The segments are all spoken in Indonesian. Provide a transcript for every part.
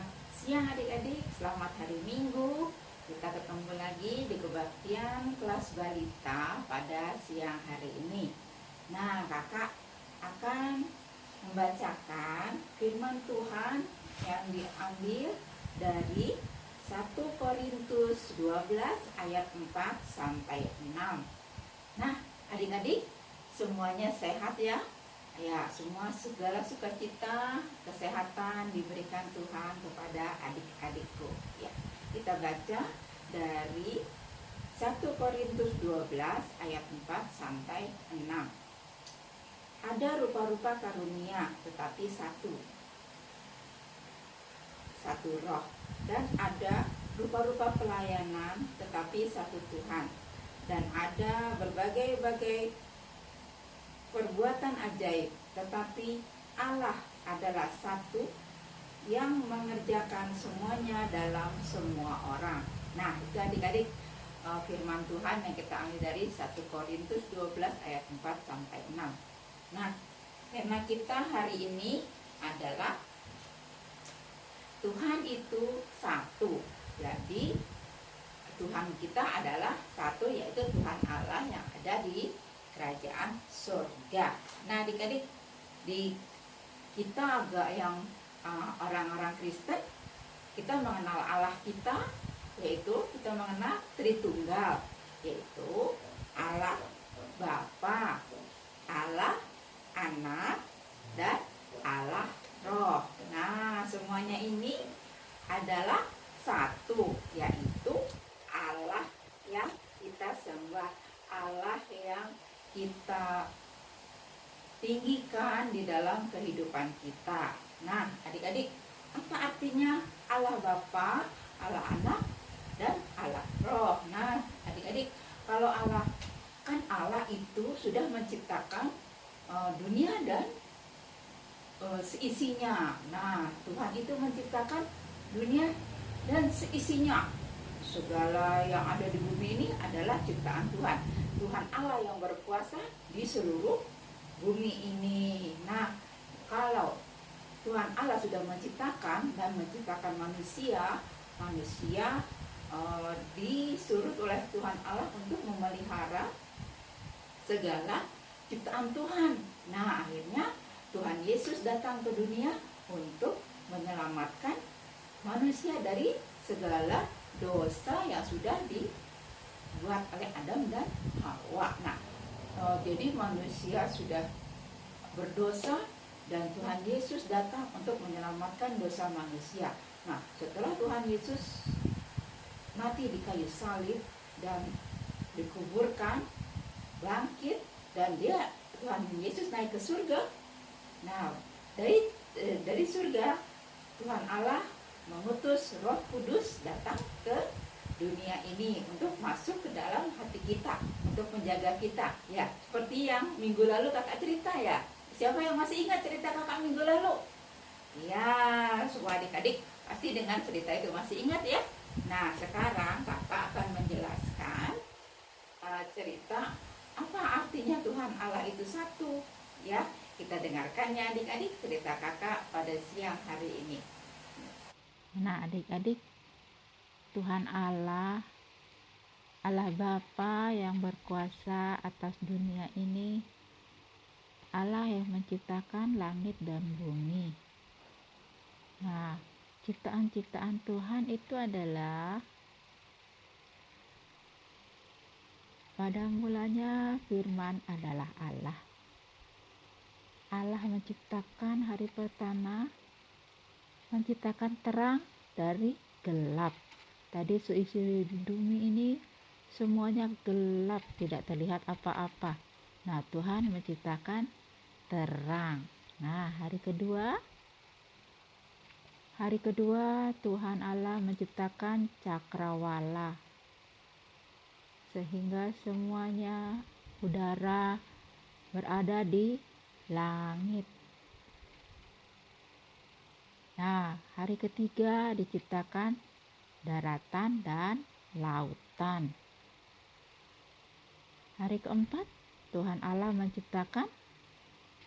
Selamat siang adik-adik, selamat hari Minggu. Kita ketemu lagi di kebaktian kelas balita pada siang hari ini. Nah, kakak akan membacakan firman Tuhan yang diambil dari 1 Korintus 12 ayat 4 sampai 6. Nah, adik-adik semuanya sehat ya? Ya, semua segala sukacita, kesehatan diberikan Tuhan kepada adik-adikku. Ya, kita baca dari 1 Korintus 12 ayat 4 sampai 6. Ada rupa-rupa karunia, tetapi satu roh. Dan ada rupa-rupa pelayanan, tetapi satu Tuhan. Dan ada berbagai-bagai perbuatan ajaib, tetapi Allah adalah satu yang mengerjakan semuanya dalam semua orang. Nah, itu adik-adik firman Tuhan yang kita ambil dari 1 Korintus 12 ayat 4 sampai 6. Nah, tema kita hari ini adalah Tuhan itu satu. Jadi Tuhan kita adalah satu, yaitu Tuhan Allah yang ada di kerajaan surga. Nah, adik-adik, di kita agak yang orang-orang Kristen, kita mengenal Allah kita, yaitu kita mengenal Tritunggal, yaitu Allah Bapa, Allah Anak, dan Allah Roh. Nah, semuanya ini adalah satu, yaitu Allah yang kita sembah, Allah yang kita tinggikan di dalam kehidupan kita. Nah, adik-adik, apa artinya Allah Bapa, Allah Anak, dan Allah Roh? Nah, adik-adik, kalau Allah, kan Allah itu sudah menciptakan dunia dan seisinya. Nah, Tuhan itu menciptakan dunia dan seisinya. Segala yang ada di bumi ini adalah ciptaan Tuhan. Tuhan Allah yang berkuasa di seluruh bumi ini. Nah, kalau Tuhan Allah sudah menciptakan dan menciptakan manusia disuruh oleh Tuhan Allah untuk memelihara segala ciptaan Tuhan. Nah, akhirnya Tuhan Yesus datang ke dunia untuk menyelamatkan manusia dari segala dosa yang sudah dibuat oleh Adam dan Hawa. Nah, jadi manusia sudah berdosa dan Tuhan Yesus datang untuk menyelamatkan dosa manusia. Nah, setelah Tuhan Yesus mati di kayu salib dan dikuburkan, bangkit, dan Tuhan Yesus naik ke surga. Nah, dari surga Tuhan Allah mengutus Roh Kudus datang ke dunia ini untuk masuk ke dalam hati kita, untuk menjaga kita. Ya, seperti yang minggu lalu kakak cerita ya. Siapa yang masih ingat cerita kakak minggu lalu? Ya, semua adik-adik pasti dengan cerita itu masih ingat ya. Nah, sekarang kakak akan menjelaskan cerita apa artinya Tuhan Allah itu satu. Ya, kita dengarkannya adik-adik cerita kakak pada siang hari ini. Nah, adik-adik, Tuhan Allah Bapa yang berkuasa atas dunia ini, Allah yang menciptakan langit dan bumi. Nah, ciptaan-ciptaan Tuhan itu adalah pada mulanya firman adalah Allah. Allah menciptakan hari pertama, menciptakan terang dari gelap. Tadi seisi bumi ini semuanya gelap, tidak terlihat apa-apa. Nah, Tuhan menciptakan terang. Nah, hari kedua Tuhan Allah menciptakan cakrawala, sehingga semuanya udara berada di langit. Nah, hari ketiga diciptakan daratan dan lautan. Hari keempat, Tuhan Allah menciptakan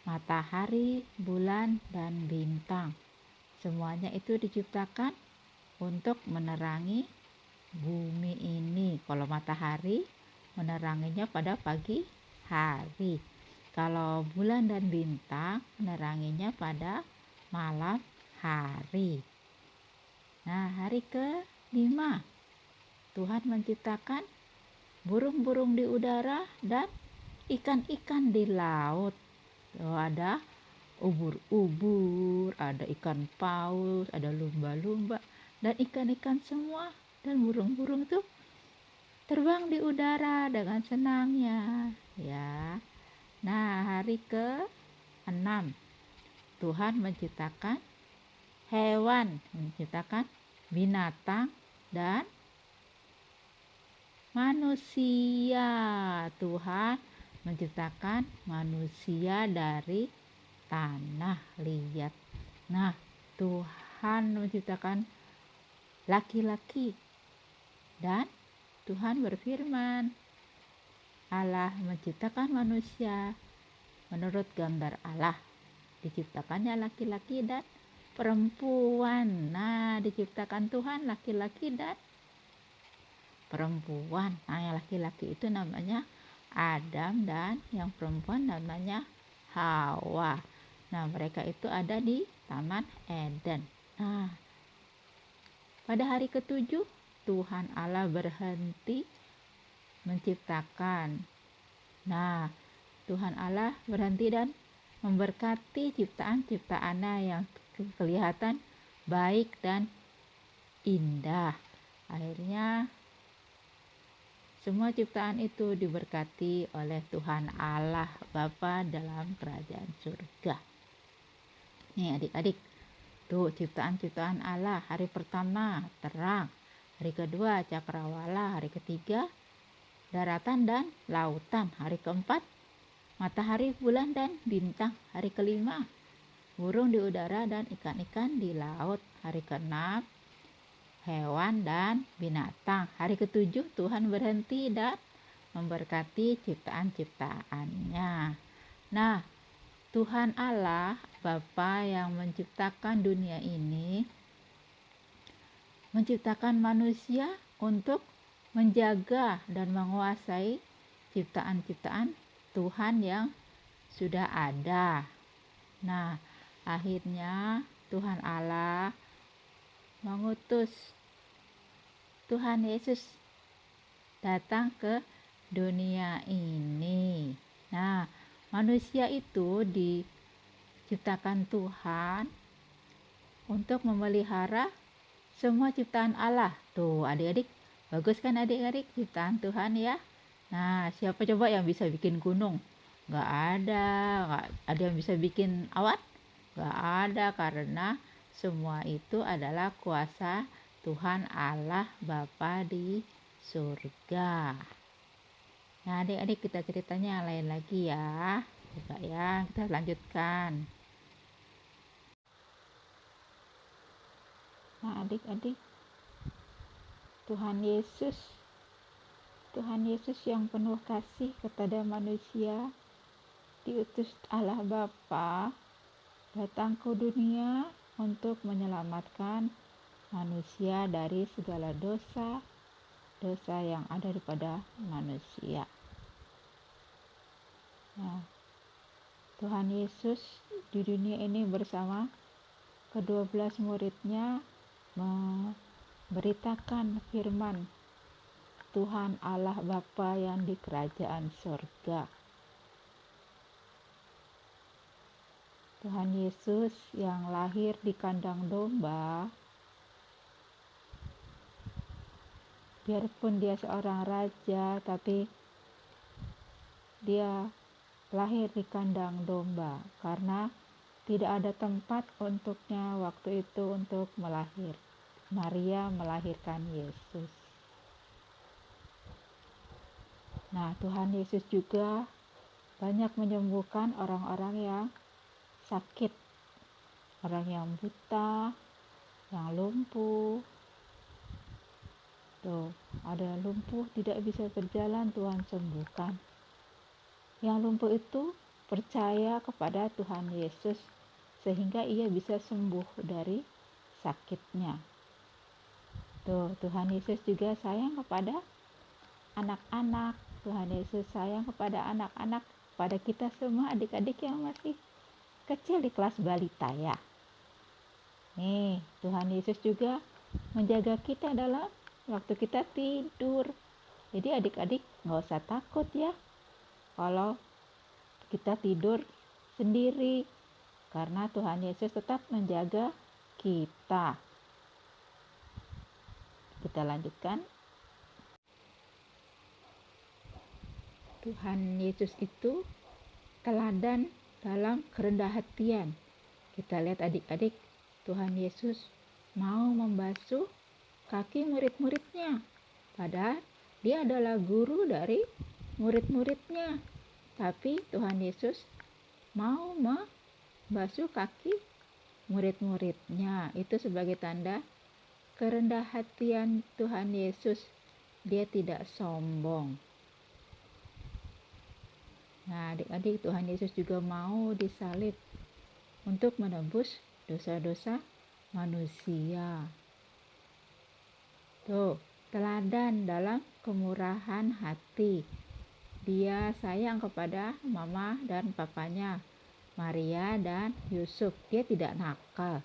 matahari, bulan, dan bintang. Semuanya itu diciptakan untuk menerangi bumi ini. Kalau matahari meneranginya pada pagi hari. Kalau bulan dan bintang meneranginya pada malam hari. Nah, hari ke-5 Tuhan menciptakan burung-burung di udara dan ikan-ikan di laut. Ada ubur-ubur, ada ikan paus, ada lumba-lumba, dan ikan-ikan semua. Dan burung-burung tuh terbang di udara dengan senangnya. Ya. Nah, hari ke-6 Tuhan menciptakan hewan, menciptakan binatang dan manusia. Tuhan menciptakan manusia dari tanah liat. Nah, Tuhan menciptakan laki-laki dan Tuhan berfirman, Allah menciptakan manusia menurut gambar Allah. Diciptakannya laki-laki dan perempuan. Nah, diciptakan Tuhan laki-laki dan perempuan. Nah, yang laki-laki itu namanya Adam dan yang perempuan namanya Hawa. Nah, mereka itu ada di Taman Eden. Nah, pada hari ke-7 Tuhan Allah berhenti menciptakan. Nah, Tuhan Allah berhenti dan memberkati ciptaan-ciptaannya yang kelihatan baik dan indah. Akhirnya semua ciptaan itu diberkati oleh Tuhan Allah Bapa dalam kerajaan surga. Nih adik-adik, tuh ciptaan-ciptaan Allah. Hari pertama terang, hari kedua cakrawala, hari ketiga daratan dan lautan, hari keempat matahari, bulan, dan bintang, hari kelima burung di udara dan ikan-ikan di laut, hari keenam hewan dan binatang, hari ketujuh Tuhan berhenti dan memberkati ciptaan-ciptaannya. Nah, Tuhan Allah Bapa yang menciptakan dunia ini menciptakan manusia untuk menjaga dan menguasai ciptaan-ciptaan Tuhan yang sudah ada. Nah, akhirnya Tuhan Allah mengutus Tuhan Yesus datang ke dunia ini. Nah, manusia itu diciptakan Tuhan untuk memelihara semua ciptaan Allah. Tuh adik-adik, bagus kan adik-adik ciptaan Tuhan ya? Nah, siapa coba yang bisa bikin gunung? Gak ada. Gak ada yang bisa bikin awan? Gak ada, karena semua itu adalah kuasa Tuhan Allah Bapa di surga. Nah, adik-adik, kita ceritanya lain lagi ya. Coba ya, kita lanjutkan. Nah, adik-adik, Tuhan Yesus yang penuh kasih kepada manusia, diutus Allah Bapa datang ke dunia untuk menyelamatkan manusia dari segala dosa yang ada pada manusia. Nah, Tuhan Yesus di dunia ini bersama ke-12 muridnya memberitakan firman Tuhan Allah Bapa yang di kerajaan surga. Tuhan Yesus yang lahir di kandang domba, biarpun dia seorang raja, tapi dia lahir di kandang domba karena tidak ada tempat untuknya waktu itu untuk Maria melahirkan Yesus. Nah, Tuhan Yesus juga banyak menyembuhkan orang-orang yang sakit, orang yang buta, yang lumpuh. Tuh, ada lumpuh tidak bisa berjalan, Tuhan sembuhkan. Yang lumpuh itu percaya kepada Tuhan Yesus sehingga ia bisa sembuh dari sakitnya. Tuh, Tuhan Yesus juga sayang kepada anak-anak. Tuhan Yesus sayang kepada anak-anak, pada kita semua adik-adik yang masih kecil di kelas balita ya. Nih, Tuhan Yesus juga menjaga kita dalam waktu kita tidur. Jadi adik-adik nggak usah takut ya kalau kita tidur sendiri, karena Tuhan Yesus tetap menjaga kita. Kita lanjutkan. Tuhan Yesus itu teladan dalam kerendah hatian. Kita lihat adik-adik, Tuhan Yesus mau membasuh kaki murid-muridnya. Padahal dia adalah guru dari murid-muridnya. Tapi Tuhan Yesus mau membasuh kaki murid-muridnya. Itu sebagai tanda kerendah hatian Tuhan Yesus. Dia tidak sombong. Nah, adik-adik, Tuhan Yesus juga mau disalib untuk menebus dosa-dosa manusia. Tuh, teladan dalam kemurahan hati. Dia sayang kepada mama dan papanya, Maria dan Yusuf. Dia tidak nakal.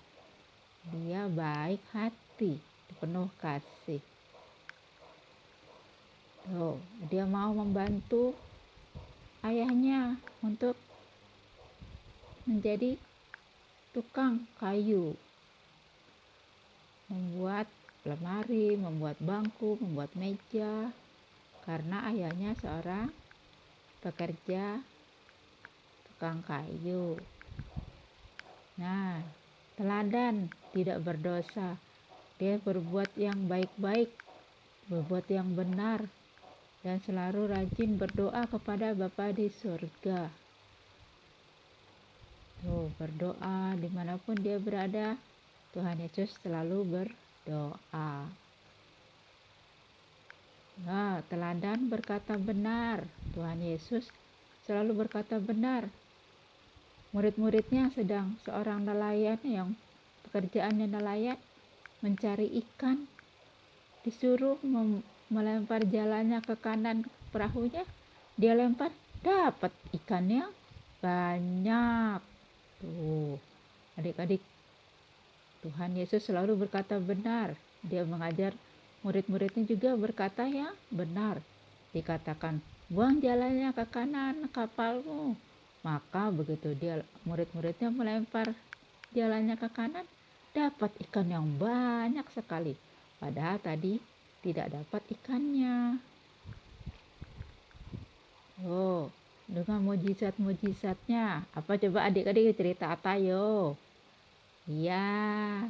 Dia baik hati, penuh kasih. Tuh, dia mau membantu ayahnya untuk menjadi tukang kayu, membuat lemari, membuat bangku, membuat meja, karena ayahnya seorang pekerja tukang kayu. Nah, teladan tidak berdosa. Dia berbuat yang baik-baik, berbuat yang benar, dan selalu rajin berdoa kepada Bapa di surga. Tuh, berdoa dimanapun dia berada, Tuhan Yesus selalu berdoa. Nah, teladan berkata benar. Tuhan Yesus selalu berkata benar. Murid-muridnya sedang seorang nelayan yang pekerjaannya nelayan, mencari ikan, disuruh melempar jalannya ke kanan perahunya, dia lempar, dapat ikannya banyak. Tuh, adik-adik, Tuhan Yesus selalu berkata benar. Dia mengajar murid-muridnya juga berkata yang benar. Dikatakan, buang jalannya ke kanan kapalmu. Maka begitu dia murid-muridnya melempar jalannya ke kanan, dapat ikan yang banyak sekali. Padahal tadi tidak dapat ikannya. Oh, dengan mujizat-mujizatnya. Apa coba adik-adik cerita Atayo? Ya,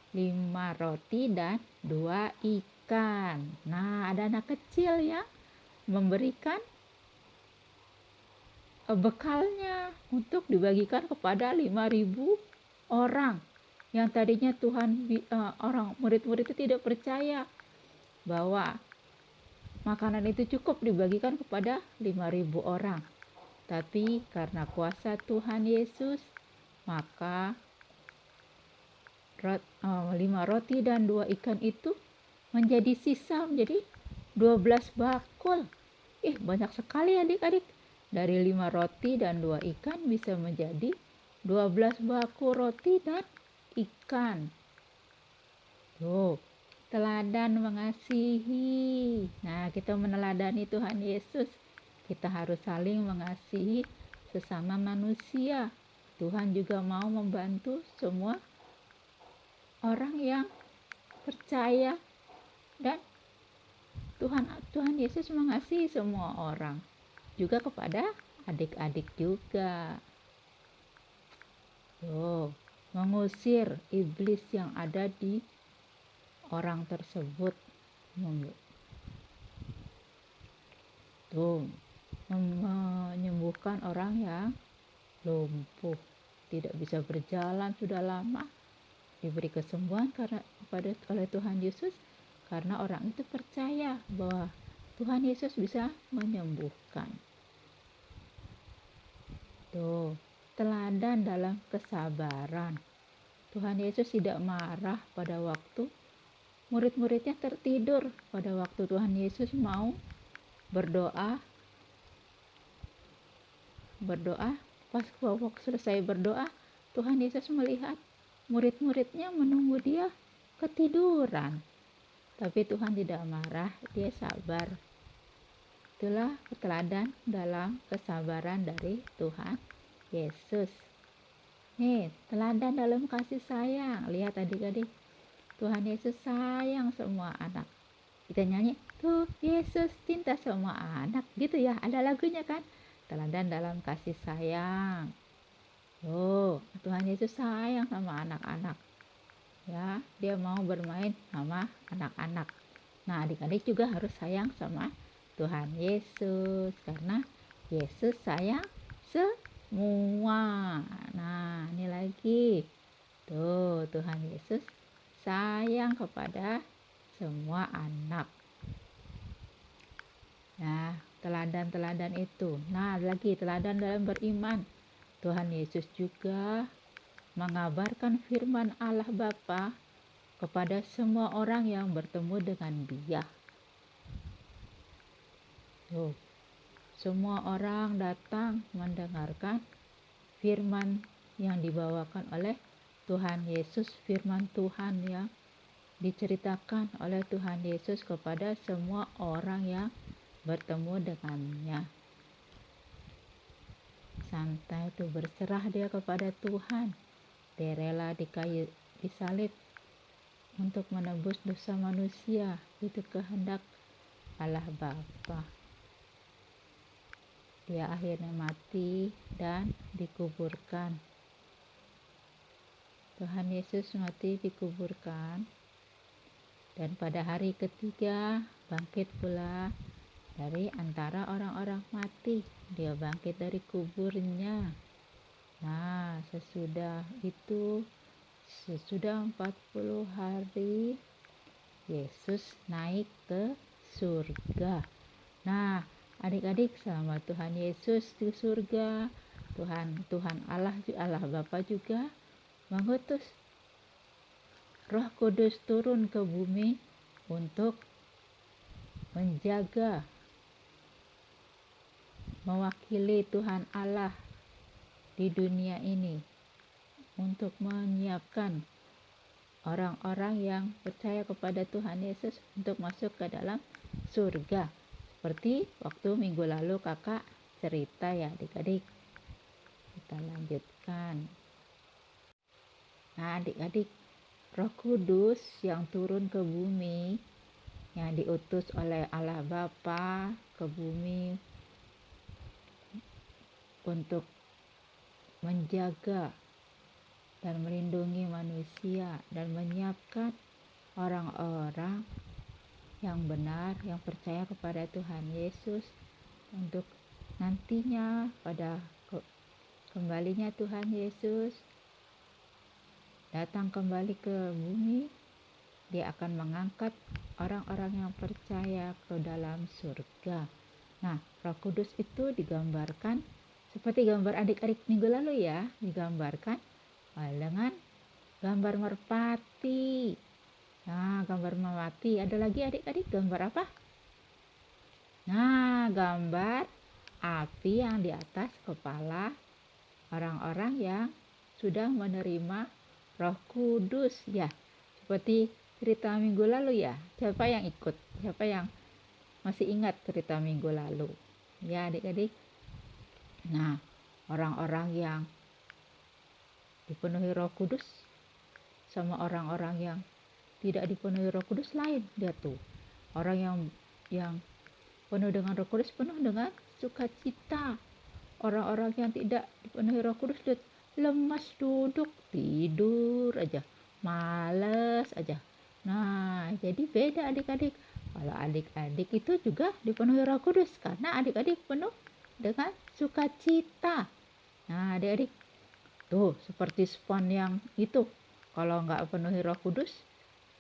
5 roti dan 2 ikan. Nah, ada anak kecil ya memberikan bekalnya untuk dibagikan kepada 5.000 orang. Yang tadinya orang murid-murid itu tidak percaya bahwa makanan itu cukup dibagikan kepada 5.000 orang. Tapi karena kuasa Tuhan Yesus, maka 5 roti dan 2 ikan itu menjadi sisa menjadi 12 bakul. Banyak sekali adik-adik. Dari 5 roti dan 2 ikan bisa menjadi 12 bakul roti dan ikan. Tuh, teladan mengasihi. Nah, kita meneladani Tuhan Yesus. Kita harus saling mengasihi sesama manusia. Tuhan juga mau membantu semua orang yang percaya, dan Tuhan Yesus mengasihi semua orang, juga kepada adik-adik juga. Tuh, mengusir iblis yang ada di orang tersebut. Tuh, menyembuhkan orang yang lumpuh, tidak bisa berjalan sudah lama, diberi kesembuhan oleh Tuhan Yesus, karena orang itu percaya bahwa Tuhan Yesus bisa menyembuhkan. Tuh, teladan dalam kesabaran. Tuhan Yesus tidak marah pada waktu murid-muridnya tertidur, pada waktu Tuhan Yesus mau berdoa pas waktu selesai berdoa, Tuhan Yesus melihat murid-muridnya menunggu dia ketiduran, tapi Tuhan tidak marah, dia sabar. Itulah teladan dalam kesabaran dari Tuhan Yesus. Nih, teladan dalam kasih sayang. Lihat adik-adik, Tuhan Yesus sayang semua anak. Kita nyanyi, tuh Yesus cinta semua anak, gitu ya, ada lagunya kan? Teladan dalam kasih sayang. Oh, Tuhan Yesus sayang sama anak-anak. Ya, dia mau bermain sama anak-anak. Nah, adik-adik juga harus sayang sama Tuhan Yesus, karena Yesus sayang semua. Nah, ini lagi. Tuh, Tuhan Yesus sayang kepada semua anak. Nah, teladan-teladan itu. Nah, lagi teladan dalam beriman. Tuhan Yesus juga mengabarkan firman Allah Bapa kepada semua orang yang bertemu dengan Dia. Tuh, semua orang datang mendengarkan firman yang dibawakan oleh Tuhan Yesus, firman Tuhan yang diceritakan oleh Tuhan Yesus kepada semua orang yang bertemu dengannya. Santai itu berserah dia kepada Tuhan. Dia rela di kayu disalib untuk menebus dosa manusia. Itu kehendak Allah Bapa. Dia akhirnya mati dan dikuburkan. Tuhan Yesus mati dikuburkan, dan pada hari ketiga bangkit pula dari antara orang-orang mati. Dia bangkit dari kuburnya. Nah, sesudah 40 hari Yesus naik ke surga. Nah, adik-adik, selama Tuhan Yesus di surga, Tuhan Allah Bapa juga mengutus Roh Kudus turun ke bumi untuk menjaga, mewakili Tuhan Allah di dunia ini, untuk menyiapkan orang-orang yang percaya kepada Tuhan Yesus untuk masuk ke dalam surga. Seperti waktu minggu lalu kakak cerita ya adik-adik. Kita lanjutkan. Nah, adik-adik, Roh Kudus yang turun ke bumi, yang diutus oleh Allah Bapa ke bumi untuk menjaga dan melindungi manusia dan menyiapkan orang-orang yang benar, yang percaya kepada Tuhan Yesus untuk nantinya pada kembalinya Tuhan Yesus datang kembali ke bumi, dia akan mengangkat orang-orang yang percaya ke dalam surga. Nah, Roh Kudus itu digambarkan seperti gambar adik-adik minggu lalu ya, digambarkan dengan gambar merpati. Nah, gambar merpati. Ada lagi adik-adik gambar apa? Nah, gambar api yang di atas kepala orang-orang yang sudah menerima Roh Kudus ya. Seperti cerita minggu lalu ya. Siapa yang ikut? Siapa yang masih ingat cerita minggu lalu? Ya adik-adik. Nah, orang-orang yang dipenuhi Roh Kudus sama orang-orang yang tidak dipenuhi Roh Kudus lain. Dia tuh orang yang penuh dengan Roh Kudus penuh dengan sukacita. Orang-orang yang tidak dipenuhi Roh Kudus dia lemas, duduk, tidur aja, males aja. Nah, jadi beda adik-adik. Kalau adik-adik itu juga dipenuhi Roh Kudus karena adik-adik penuh dengan sukacita. Nah, adik-adik tuh seperti spons yang itu. Kalau nggak penuhi Roh Kudus,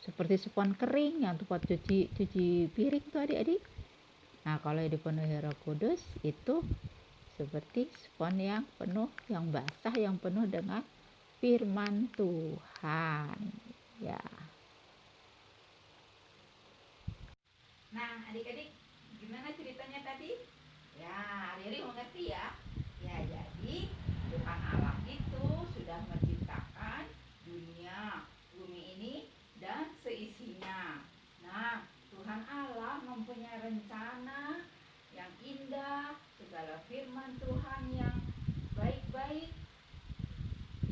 seperti spons kering yang tempat cuci piring tuh adik-adik. Nah, kalau dipenuhi Roh Kudus itu seperti spons yang penuh, yang basah, yang penuh dengan firman Tuhan. Ya. Nah, adik-adik, gimana ceritanya tadi? Ya, Riri mengerti ya. Ya, jadi Tuhan Allah itu sudah menciptakan dunia, bumi ini, dan seisinya. Nah, Tuhan Allah mempunyai rencana yang indah, segala firman Tuhan yang baik-baik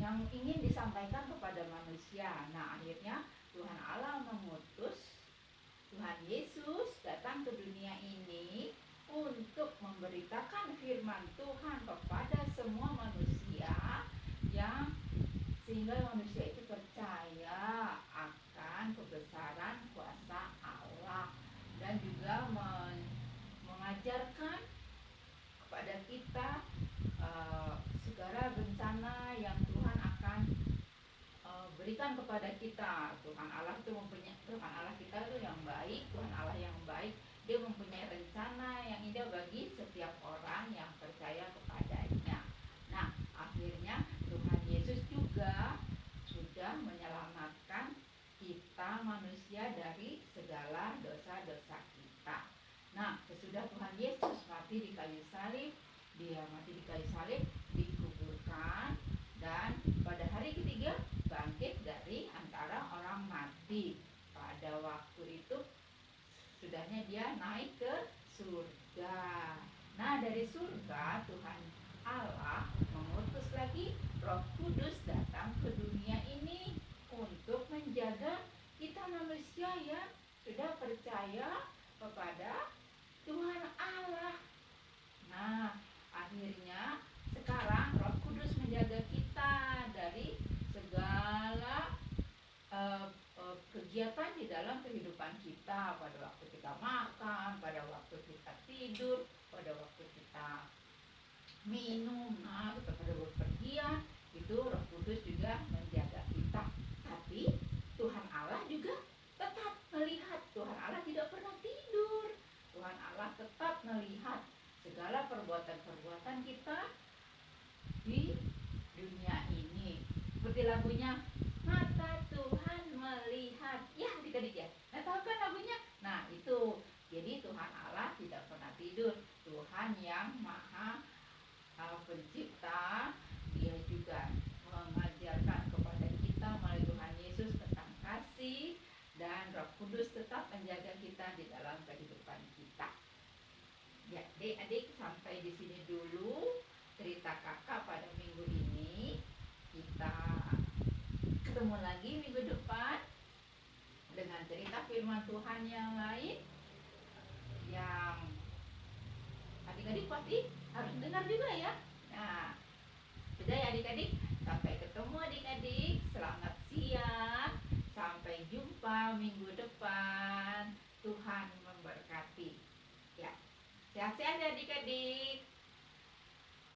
yang ingin disampaikan kepada manusia. Nah, akhirnya Tuhan Allah mengutus Tuhan Yesus datang ke dunia ini untuk memberitakan firman Tuhan kepada semua manusia, yang sehingga manusia itu percaya akan kebesaran kuasa Allah, dan juga mengajarkan kepada kita segala rencana yang Tuhan akan berikan kepada kita. Tuhan Allah kita itu yang baik, Tuhan Allah yang baik. Dia mempunyai rencana yang indah bagi setiap orang yang percaya kepadanya. Nah, akhirnya Tuhan Yesus juga sudah menyelamatkan kita manusia dari segala dosa-dosa kita. Nah, sesudah Tuhan Yesus mati di kayu salib, dia mati di kayu salib, dikuburkan, dan pada hari ketiga bangkit dari antara orang mati. Pada waktu itu sudahnya dia naik ke surga. Nah, dari surga Tuhan Allah mengutus lagi Roh Kudus datang ke dunia ini untuk menjaga kita manusia yang sudah percaya kepada Tuhan Allah. Nah, akhirnya sekarang Roh Kudus menjaga kita dari segala kegiatan di dalam kehidupan kita, pada waktu kita makan, pada waktu kita tidur, pada waktu kita minum, nah, pada bepergian, itu Roh Kudus juga menjaga kita. Tapi Tuhan Allah juga tetap melihat. Tuhan Allah tidak pernah tidur. Tuhan Allah tetap melihat segala perbuatan-perbuatan kita di dunia ini. Seperti lagunya, mata Tuhan melihat. Ya, adik-adik ya. Nah, tahu kan lagunya? Nah, itu. Jadi Tuhan Allah tidak pernah tidur. Tuhan yang Maha Pencipta, Dia juga mengajarkan kepada kita melalui Tuhan Yesus tentang kasih, dan Roh Kudus tetap menjaga kita di dalam kehidupan kita. Ya, adik-adik, sampai di sini dulu cerita kakak pada minggu ini. Kita ketemu lagi minggu depan dengan cerita firman Tuhan yang lain yang adik-adik pasti harus dengar juga ya. Nah, sudah ya adik-adik, sampai ketemu adik-adik. Selamat siang, sampai jumpa minggu depan. Tuhan memberkati. Ya, sehat-sehat ya adik-adik.